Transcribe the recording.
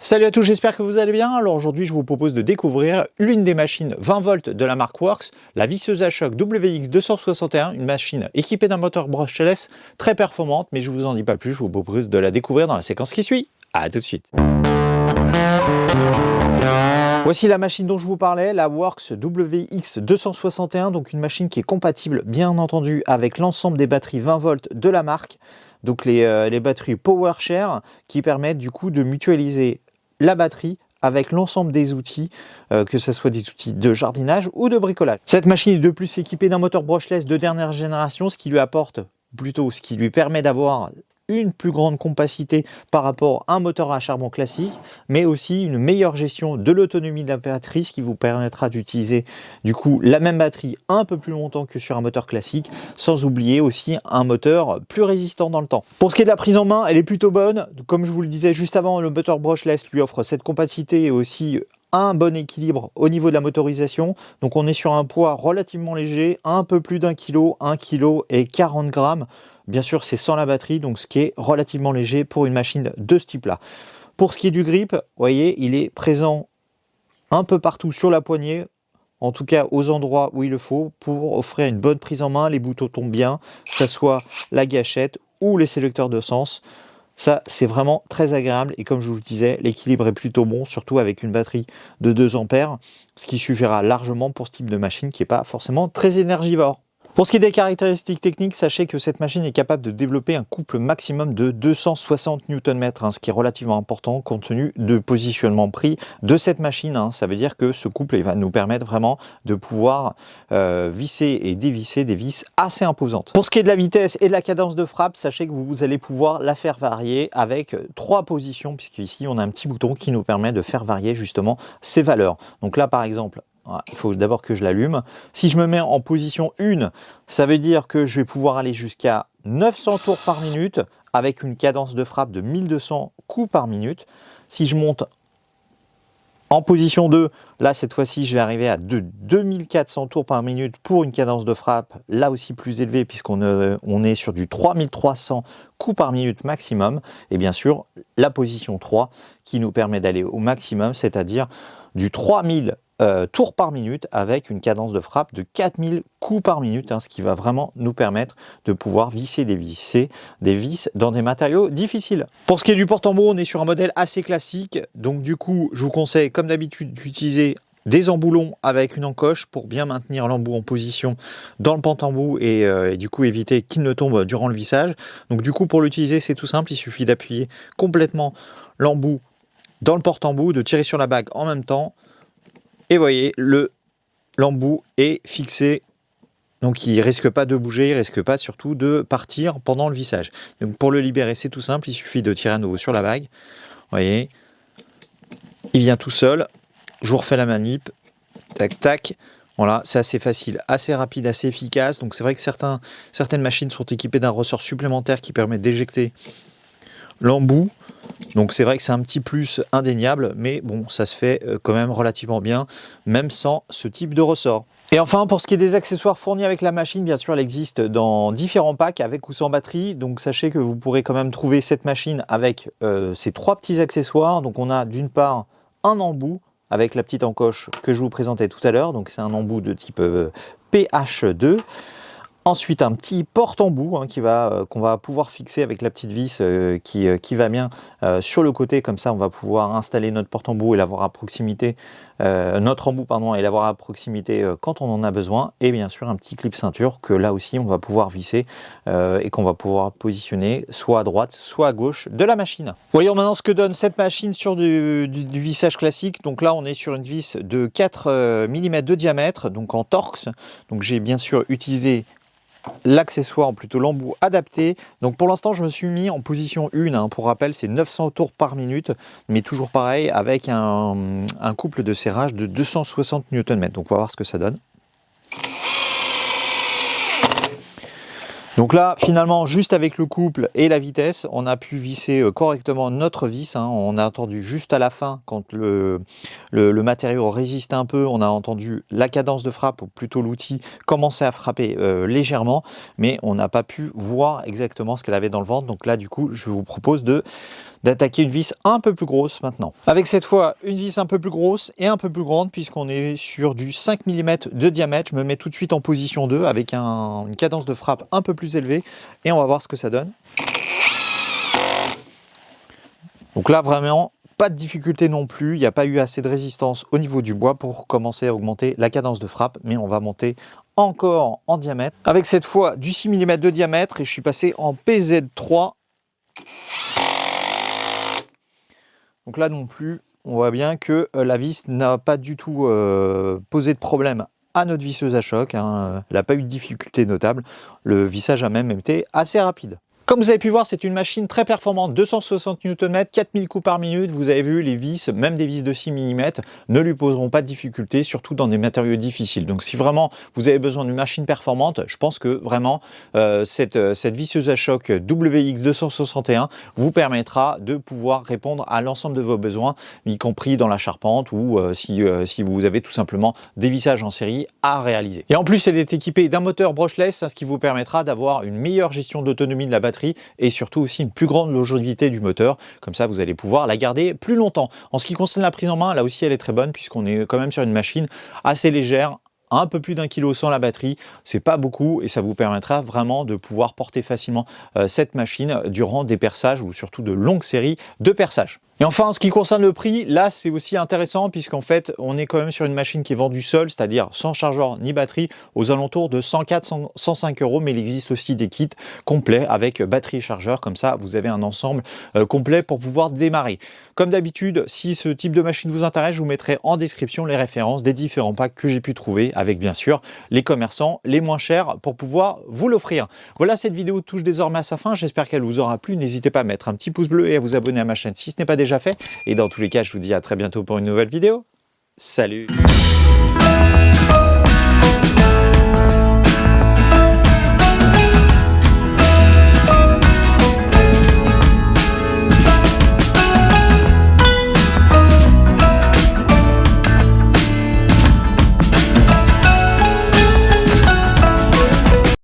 Salut à tous, j'espère que vous allez bien. Alors aujourd'hui, je vous propose de découvrir l'une des machines 20 volts de la marque Worx, la visseuse à choc WX261, une machine équipée d'un moteur brushless très performante, mais je vous en dis pas plus, je vous propose de la découvrir dans la séquence qui suit. À tout de suite. Voici la machine dont je vous parlais, la Worx WX261, donc une machine qui est compatible bien entendu avec l'ensemble des batteries 20 volts de la marque, donc les batteries PowerShare qui permettent du coup de mutualiser la batterie avec l'ensemble des outils, que ce soit des outils de jardinage ou de bricolage. Cette machine est de plus équipée d'un moteur brushless de dernière génération, ce qui lui permet d'avoir une plus grande compacité par rapport à un moteur à charbon classique, mais aussi une meilleure gestion de l'autonomie de la batterie, ce qui vous permettra d'utiliser du coup la même batterie un peu plus longtemps que sur un moteur classique, sans oublier aussi un moteur plus résistant dans le temps. Pour ce qui est de la prise en main, elle est plutôt bonne. Comme je vous le disais juste avant, le moteur brushless lui offre cette compacité et aussi un bon équilibre au niveau de la motorisation. Donc on est sur un poids relativement léger, un peu plus d'1 kg, 1 kg et 40 grammes. Bien sûr, c'est sans la batterie, donc ce qui est relativement léger pour une machine de ce type-là. Pour ce qui est du grip, vous voyez, il est présent un peu partout sur la poignée, en tout cas aux endroits où il le faut, pour offrir une bonne prise en main. Les boutons tombent bien, que ce soit la gâchette ou les sélecteurs de sens. Ça, c'est vraiment très agréable et comme je vous le disais, l'équilibre est plutôt bon, surtout avec une batterie de 2 ampères, ce qui suffira largement pour ce type de machine qui n'est pas forcément très énergivore. Pour ce qui est des caractéristiques techniques, sachez que cette machine est capable de développer un couple maximum de 260 Nm, ce qui est relativement important compte tenu du positionnement pris de cette machine. Ça veut dire que ce couple va nous permettre vraiment de pouvoir visser et dévisser des vis assez imposantes. Pour ce qui est de la vitesse et de la cadence de frappe, sachez que vous allez pouvoir la faire varier avec 3 positions, puisqu'ici on a un petit bouton qui nous permet de faire varier justement ces valeurs. Donc là par exemple, il faut d'abord que je l'allume. Si je me mets en position 1, ça veut dire que je vais pouvoir aller jusqu'à 900 tours par minute avec une cadence de frappe de 1200 coups par minute. Si je monte en position 2, là cette fois-ci je vais arriver à 2400 tours par minute pour une cadence de frappe là aussi plus élevée puisqu'on est sur du 3300 coups par minute maximum. Et bien sûr la position 3 qui nous permet d'aller au maximum, c'est-à-dire du 3000 tours par minute avec une cadence de frappe de 4000 coups par minute, ce qui va vraiment nous permettre de pouvoir visser des vis dans des matériaux difficiles. Pour ce qui est du porte-embout, on est sur un modèle assez classique, donc du coup je vous conseille comme d'habitude d'utiliser des emboulons avec une encoche pour bien maintenir l'embout en position dans le porte-embout et du coup éviter qu'il ne tombe durant le vissage. Donc du coup pour l'utiliser c'est tout simple, il suffit d'appuyer complètement l'embout dans le porte-embout, de tirer sur la bague en même temps. Et voyez, l'embout est fixé, donc il ne risque pas de bouger, il ne risque pas surtout de partir pendant le vissage. Donc pour le libérer, c'est tout simple, il suffit de tirer à nouveau sur la bague. Vous voyez, il vient tout seul. Je vous refais la manip, tac tac. Voilà, c'est assez facile, assez rapide, assez efficace. Donc c'est vrai que certaines machines sont équipées d'un ressort supplémentaire qui permet d'éjecter l'embout. Donc c'est vrai que c'est un petit plus indéniable, mais bon, ça se fait quand même relativement bien, même sans ce type de ressort. Et enfin, pour ce qui est des accessoires fournis avec la machine, bien sûr, elle existe dans différents packs avec ou sans batterie. Donc sachez que vous pourrez quand même trouver cette machine avec ces 3 petits accessoires. Donc on a d'une part un embout avec la petite encoche que je vous présentais tout à l'heure. Donc c'est un embout de type PH2. Ensuite, un petit porte-embout qu'on va pouvoir fixer avec la petite vis qui va bien sur le côté. Comme ça, on va pouvoir installer notre porte-embout et l'avoir à proximité, notre embout pardon, et l'avoir à proximité quand on en a besoin. Et bien sûr, un petit clip ceinture que là aussi, on va pouvoir visser et qu'on va pouvoir positionner soit à droite, soit à gauche de la machine. Voyons maintenant ce que donne cette machine sur du vissage classique. Donc là, on est sur une vis de 4 mm de diamètre, donc en Torx. Donc j'ai bien sûr utilisé l'accessoire, plutôt l'embout adapté. Donc pour l'instant je me suis mis en position 1, pour rappel c'est 900 tours par minute, mais toujours pareil avec un couple de serrage de 260 Nm. Donc on va voir ce que ça donne. Donc là, finalement, juste avec le couple et la vitesse, on a pu visser correctement notre vis. On a entendu juste à la fin, quand le matériau résiste un peu, on a entendu la cadence de frappe, ou plutôt l'outil, commencer à frapper légèrement, mais on n'a pas pu voir exactement ce qu'elle avait dans le ventre. Donc là, du coup, je vous propose d'attaquer une vis un peu plus grosse maintenant. Avec cette fois une vis un peu plus grosse et un peu plus grande puisqu'on est sur du 5 mm de diamètre. Je me mets tout de suite en position 2 avec une cadence de frappe un peu plus élevée et on va voir ce que ça donne. Donc là vraiment pas de difficulté non plus, il n'y a pas eu assez de résistance au niveau du bois pour commencer à augmenter la cadence de frappe, mais on va monter encore en diamètre avec cette fois du 6 mm de diamètre et je suis passé en PZ3. Donc là non plus, on voit bien que la vis n'a pas du tout posé de problème à notre visseuse à choc. Elle n'a pas eu de difficulté notable. Le vissage a même été assez rapide. Comme vous avez pu voir, c'est une machine très performante, 260 Nm, 4000 coups par minute. Vous avez vu, les vis, même des vis de 6 mm, ne lui poseront pas de difficulté, surtout dans des matériaux difficiles. Donc si vraiment vous avez besoin d'une machine performante, je pense que vraiment cette visseuse à choc WX261 vous permettra de pouvoir répondre à l'ensemble de vos besoins, y compris dans la charpente ou si vous avez tout simplement des vissages en série à réaliser. Et en plus, elle est équipée d'un moteur brushless, ce qui vous permettra d'avoir une meilleure gestion d'autonomie de la batterie et surtout aussi une plus grande longévité du moteur. Comme ça, vous allez pouvoir la garder plus longtemps. En ce qui concerne la prise en main, là aussi, elle est très bonne puisqu'on est quand même sur une machine assez légère. Un peu plus d'1 kg sans la batterie, c'est pas beaucoup et ça vous permettra vraiment de pouvoir porter facilement cette machine durant des perçages ou surtout de longues séries de perçages. Et enfin, en ce qui concerne le prix, là c'est aussi intéressant puisqu'en fait on est quand même sur une machine qui est vendue seule, c'est-à-dire sans chargeur ni batterie, aux alentours de 104-105 €, mais il existe aussi des kits complets avec batterie et chargeur, comme ça vous avez un ensemble complet pour pouvoir démarrer. Comme d'habitude, si ce type de machine vous intéresse, je vous mettrai en description les références des différents packs que j'ai pu trouver avec bien sûr les commerçants les moins chers pour pouvoir vous l'offrir. Voilà, cette vidéo touche désormais à sa fin, j'espère qu'elle vous aura plu. N'hésitez pas à mettre un petit pouce bleu et à vous abonner à ma chaîne si ce n'est pas déjà fait. Et dans tous les cas, je vous dis à très bientôt pour une nouvelle vidéo. Salut!